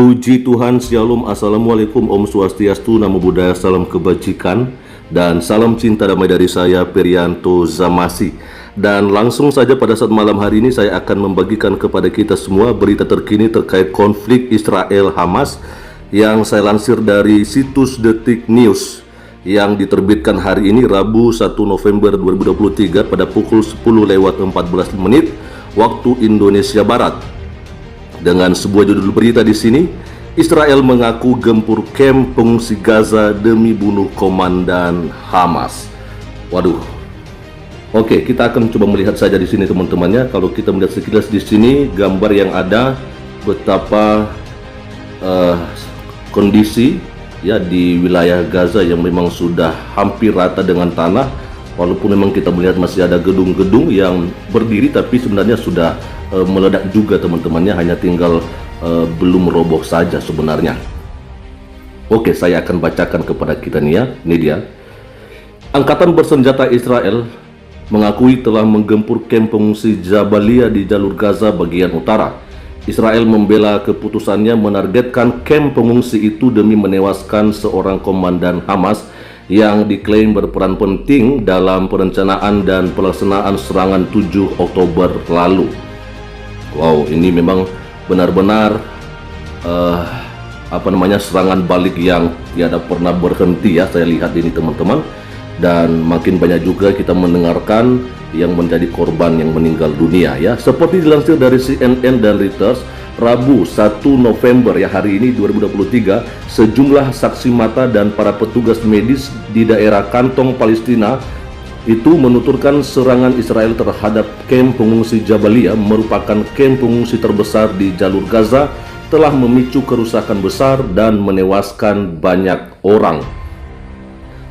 Puji Tuhan, Shalom, Assalamualaikum, Om Swastiastu, Namo Buddhaya, Salam Kebajikan, dan salam cinta damai dari saya, Perianto Zamasi. Dan langsung saja pada saat malam hari ini saya akan membagikan kepada kita semua berita terkini terkait konflik Israel-Hamas yang saya lansir dari situs Detik News yang diterbitkan hari ini Rabu 1 November 2023 pada pukul 10:14 waktu Indonesia Barat. Dengan sebuah judul berita di sini, Israel mengaku gempur kamp pengungsi Gaza demi bunuh komandan Hamas. Waduh. Oke, kita akan coba melihat saja di sini teman-temannya. Kalau kita melihat sekilas di sini gambar yang ada betapa kondisi ya di wilayah Gaza yang memang sudah hampir rata dengan tanah. Walaupun memang kita melihat masih ada gedung-gedung yang berdiri, tapi sebenarnya sudah meledak juga teman-temannya, hanya tinggal belum roboh saja sebenarnya. Oke, saya akan bacakan kepada kita nih ya. Ini dia. Angkatan bersenjata Israel mengakui telah menggempur kamp pengungsi Jabalia di jalur Gaza bagian utara. Israel membela keputusannya menargetkan kamp pengungsi itu demi menewaskan seorang komandan Hamas yang diklaim berperan penting dalam perencanaan dan pelaksanaan serangan 7 Oktober lalu. Wow, ini memang benar-benar serangan balik yang tiada pernah berhenti ya, saya lihat ini teman-teman. Dan makin banyak juga kita mendengarkan yang menjadi korban yang meninggal dunia ya. Seperti dilansir dari CNN dan Reuters, Rabu 1 November ya, hari ini 2023, sejumlah saksi mata dan para petugas medis di daerah kantong Palestina itu menuturkan serangan Israel terhadap kamp pengungsi Jabalia, merupakan kamp pengungsi terbesar di jalur Gaza, telah memicu kerusakan besar dan menewaskan banyak orang.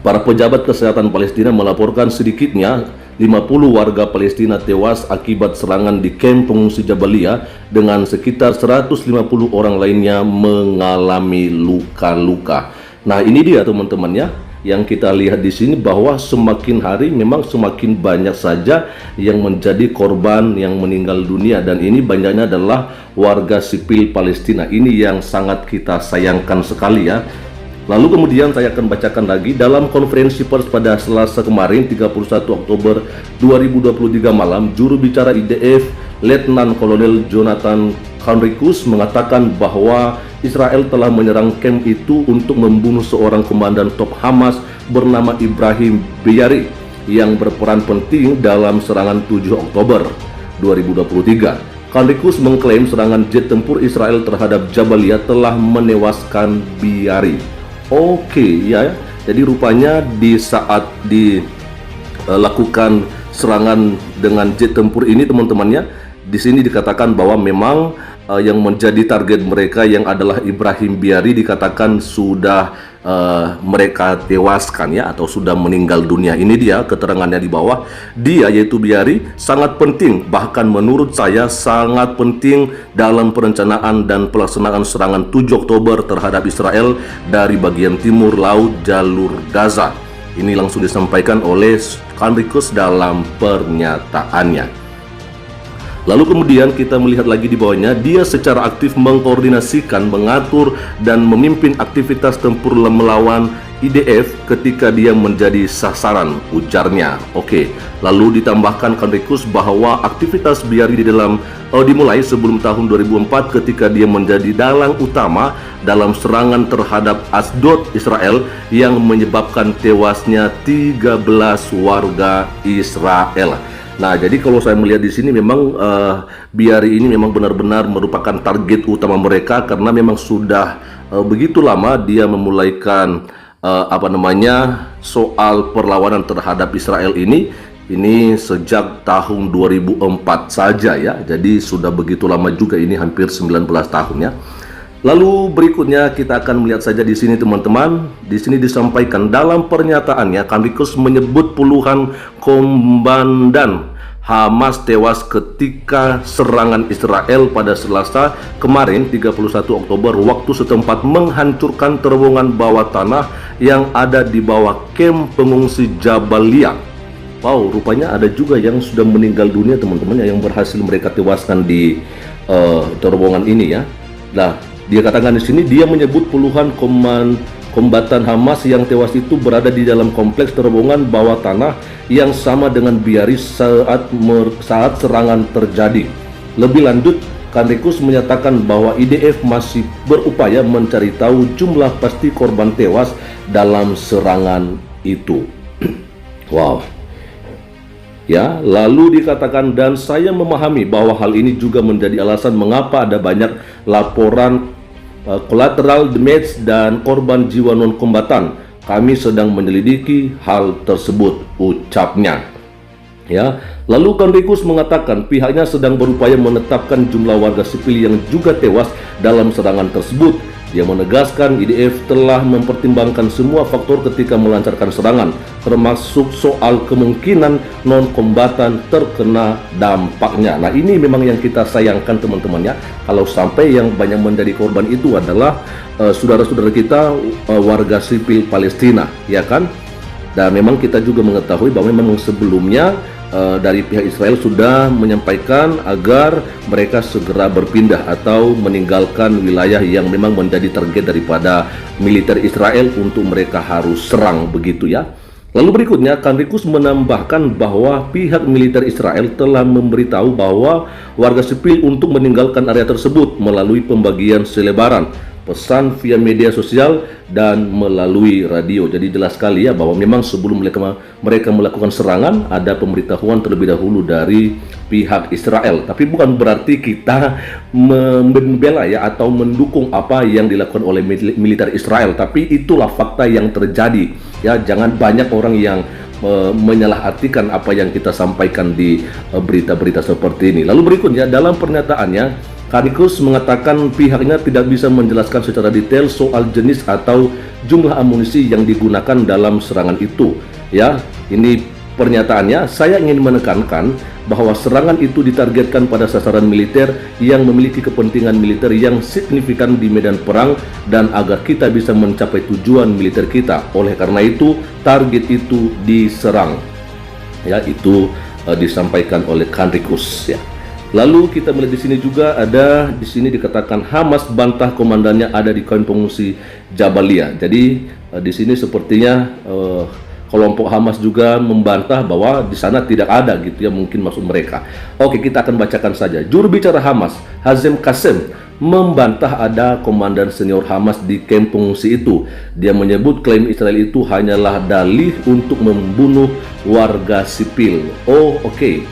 Para pejabat kesehatan Palestina melaporkan sedikitnya 50 warga Palestina tewas akibat serangan di kamp pengungsi Jabalia, dengan sekitar 150 orang lainnya mengalami luka-luka. Nah, ini dia teman-teman ya, yang kita lihat di sini bahwa semakin hari memang semakin banyak saja yang menjadi korban yang meninggal dunia, dan ini banyaknya adalah warga sipil Palestina. Ini yang sangat kita sayangkan sekali ya. Lalu kemudian saya akan bacakan lagi dalam konferensi pers pada Selasa kemarin 31 Oktober 2023 malam, juru bicara IDF Letnan Kolonel Jonathan Conricus mengatakan bahwa Israel telah menyerang kamp itu untuk membunuh seorang komandan top Hamas bernama Ibrahim Biari yang berperan penting dalam serangan 7 Oktober 2023. Conricus mengklaim serangan jet tempur Israel terhadap Jabalia telah menewaskan Biari. Oke ya, jadi rupanya di saat dilakukan serangan dengan jet tempur ini teman-temannya, di sini dikatakan bahwa memang yang menjadi target mereka yang adalah Ibrahim Biari dikatakan sudah mereka tewaskan ya, atau sudah meninggal dunia. Ini dia keterangannya di bawah. Dia, yaitu Biari, sangat penting, bahkan menurut saya sangat penting dalam perencanaan dan pelaksanaan serangan 7 Oktober terhadap Israel dari bagian timur laut jalur Gaza. Ini langsung disampaikan oleh Conricus dalam pernyataannya. Lalu kemudian kita melihat lagi di bawahnya, dia secara aktif mengkoordinasikan, mengatur, dan memimpin aktivitas tempur melawan IDF ketika dia menjadi sasaran, ujarnya. Oke, lalu ditambahkan Conricus bahwa aktivitas Biari dimulai sebelum tahun 2004 ketika dia menjadi dalang utama dalam serangan terhadap Asdod, Israel, yang menyebabkan tewasnya 13 warga Israel. Nah, jadi kalau saya melihat di sini memang Biari ini memang benar-benar merupakan target utama mereka, karena memang sudah begitu lama dia memulaikan soal perlawanan terhadap Israel ini sejak tahun 2004 saja ya. Jadi sudah begitu lama juga, ini hampir 19 tahun ya. Lalu berikutnya kita akan melihat saja di sini teman-teman. Di sini disampaikan dalam pernyataannya, Conricus menyebut puluhan komandan Hamas tewas ketika serangan Israel pada Selasa kemarin 31 Oktober waktu setempat menghancurkan terowongan bawah tanah yang ada di bawah kamp pengungsi Jabalia. Wow, rupanya ada juga yang sudah meninggal dunia teman-teman, yang berhasil mereka tewaskan di terowongan ini ya. Nah, Dia katakan di sini, dia menyebut puluhan kombatan Hamas yang tewas itu berada di dalam kompleks terowongan bawah tanah yang sama dengan Biari saat serangan terjadi. Lebih lanjut, Kanrikus menyatakan bahwa IDF masih berupaya mencari tahu jumlah pasti korban tewas dalam serangan itu. Wow. Ya, lalu dikatakan, dan saya memahami bahwa hal ini juga menjadi alasan mengapa ada banyak laporan collateral damage dan korban jiwa non-kombatan. Kami sedang menyelidiki hal tersebut, ucapnya. Ya, lalu Kanrikus mengatakan pihaknya sedang berupaya menetapkan jumlah warga sipil yang juga tewas dalam serangan tersebut. Dia menegaskan IDF telah mempertimbangkan semua faktor ketika melancarkan serangan, termasuk soal kemungkinan non-kombatan terkena dampaknya. Nah, ini memang yang kita sayangkan teman-teman ya, kalau sampai yang banyak menjadi korban itu adalah saudara-saudara kita warga sipil Palestina, ya kan? Dan memang kita juga mengetahui bahwa memang sebelumnya dari pihak Israel sudah menyampaikan agar mereka segera berpindah atau meninggalkan wilayah yang memang menjadi target daripada militer Israel untuk mereka harus serang, begitu ya. Lalu berikutnya, Kanrikus menambahkan bahwa pihak militer Israel telah memberitahu bahwa warga sipil untuk meninggalkan area tersebut melalui pembagian selebaran, pesan via media sosial, dan melalui radio. Jadi jelas sekali ya bahwa memang sebelum mereka melakukan serangan ada pemberitahuan terlebih dahulu dari pihak Israel. Tapi bukan berarti kita membela ya atau mendukung apa yang dilakukan oleh militer Israel, tapi itulah fakta yang terjadi ya. Jangan banyak orang yang menyalahartikan apa yang kita sampaikan di berita-berita seperti ini. Lalu berikutnya, dalam pernyataannya Kanrikus mengatakan pihaknya tidak bisa menjelaskan secara detail soal jenis atau jumlah amunisi yang digunakan dalam serangan itu. Ya, ini pernyataannya. Saya ingin menekankan bahwa serangan itu ditargetkan pada sasaran militer yang memiliki kepentingan militer yang signifikan di medan perang dan agar kita bisa mencapai tujuan militer kita. Oleh karena itu, target itu diserang. Ya, itu disampaikan oleh Kanrikus ya. Lalu kita melihat di sini juga ada di sini dikatakan Hamas bantah komandannya ada di kamp pengungsi Jabalia. Jadi di sini sepertinya kelompok Hamas juga membantah bahwa di sana tidak ada gitu ya, mungkin maksud mereka. Oke, kita akan bacakan saja. Juru bicara Hamas, Hazem Qassem, membantah ada komandan senior Hamas di kamp pengungsi itu. Dia menyebut klaim Israel itu hanyalah dalih untuk membunuh warga sipil. Oh, oke.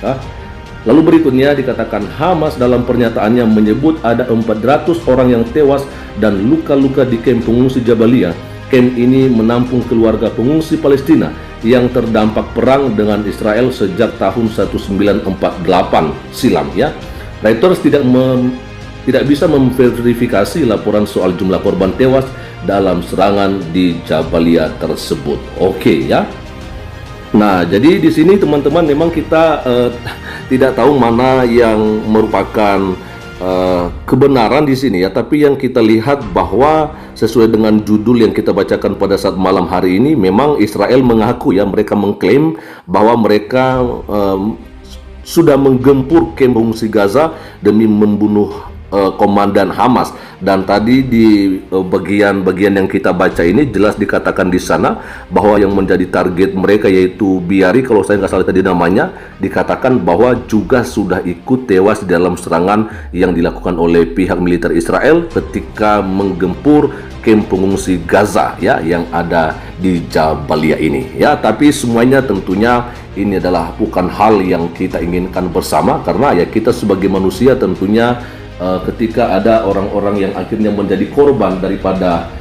Lalu berikutnya dikatakan Hamas dalam pernyataannya menyebut ada 400 orang yang tewas dan luka-luka di kamp pengungsi Jabalia. Kamp ini menampung keluarga pengungsi Palestina yang terdampak perang dengan Israel sejak tahun 1948 silam ya. Reuters tidak bisa memverifikasi laporan soal jumlah korban tewas dalam serangan di Jabalia tersebut. Oke ya. Nah, jadi di sini teman-teman memang kita tidak tahu mana yang merupakan kebenaran di sini ya, tapi yang kita lihat bahwa sesuai dengan judul yang kita bacakan pada saat malam hari ini, memang Israel mengaku ya, mereka mengklaim bahwa mereka sudah menggempur kamp pengungsi Gaza demi membunuh komandan Hamas. Dan tadi di bagian-bagian yang kita baca ini jelas dikatakan di sana bahwa yang menjadi target mereka yaitu Biari, kalau saya nggak salah tadi namanya, dikatakan bahwa juga sudah ikut tewas dalam serangan yang dilakukan oleh pihak militer Israel ketika menggempur kamp pengungsi Gaza ya yang ada di Jabalia ini ya. Tapi semuanya tentunya ini adalah bukan hal yang kita inginkan bersama, karena ya kita sebagai manusia tentunya ketika ada orang-orang yang akhirnya menjadi korban daripada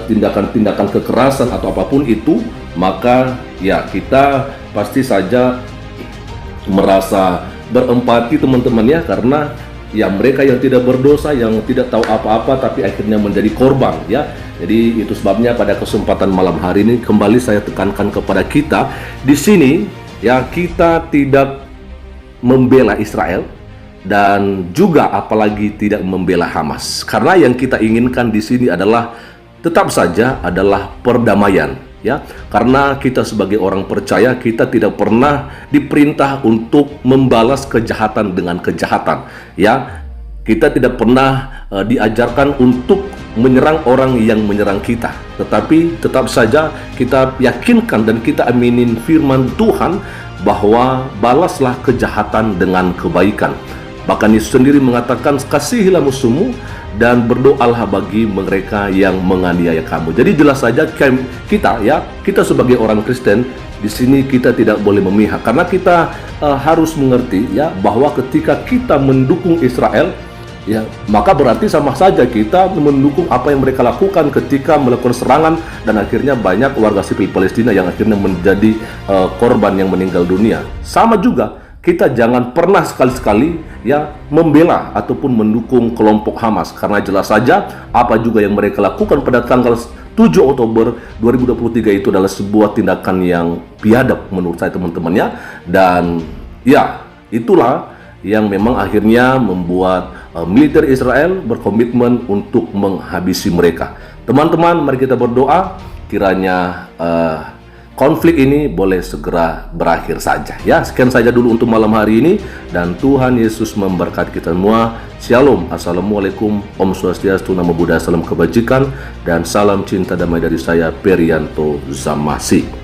tindakan-tindakan kekerasan atau apapun itu, maka ya kita pasti saja merasa berempati teman-teman ya, karena ya mereka yang tidak berdosa, yang tidak tahu apa-apa tapi akhirnya menjadi korban ya. Jadi itu sebabnya pada kesempatan malam hari ini kembali saya tekankan kepada kita di sini ya, kita tidak membela Israel dan juga apalagi tidak membela Hamas, karena yang kita inginkan di sini adalah tetap saja adalah perdamaian ya, karena kita sebagai orang percaya kita tidak pernah diperintah untuk membalas kejahatan dengan kejahatan ya. Kita tidak pernah diajarkan untuk menyerang orang yang menyerang kita, tetapi tetap saja kita yakinkan dan kita aminin firman Tuhan bahwa balaslah kejahatan dengan kebaikan. Bahkan Yesus sendiri mengatakan, kasihilah musuhmu dan berdoalah bagi mereka yang menganiaya kamu. Jadi jelas saja kita sebagai orang Kristen di sini kita tidak boleh memihak, karena kita harus mengerti ya bahwa ketika kita mendukung Israel, ya maka berarti sama saja kita mendukung apa yang mereka lakukan ketika melakukan serangan dan akhirnya banyak warga sipil Palestina yang akhirnya menjadi korban yang meninggal dunia. Sama juga kita jangan pernah sekali-sekali ya membela ataupun mendukung kelompok Hamas, karena jelas saja apa juga yang mereka lakukan pada tanggal 7 Oktober 2023 itu adalah sebuah tindakan yang biadab menurut saya teman-temannya, dan ya itulah yang memang akhirnya membuat militer Israel berkomitmen untuk menghabisi mereka. Teman-teman, mari kita berdoa kiranya konflik ini boleh segera berakhir saja. Ya, sekian saja dulu untuk malam hari ini, dan Tuhan Yesus memberkati kita semua. Shalom, Assalamualaikum, Om Swastiastu, Namo Buddhaya, salam kebajikan, dan salam cinta damai dari saya, Perianto Zamasi.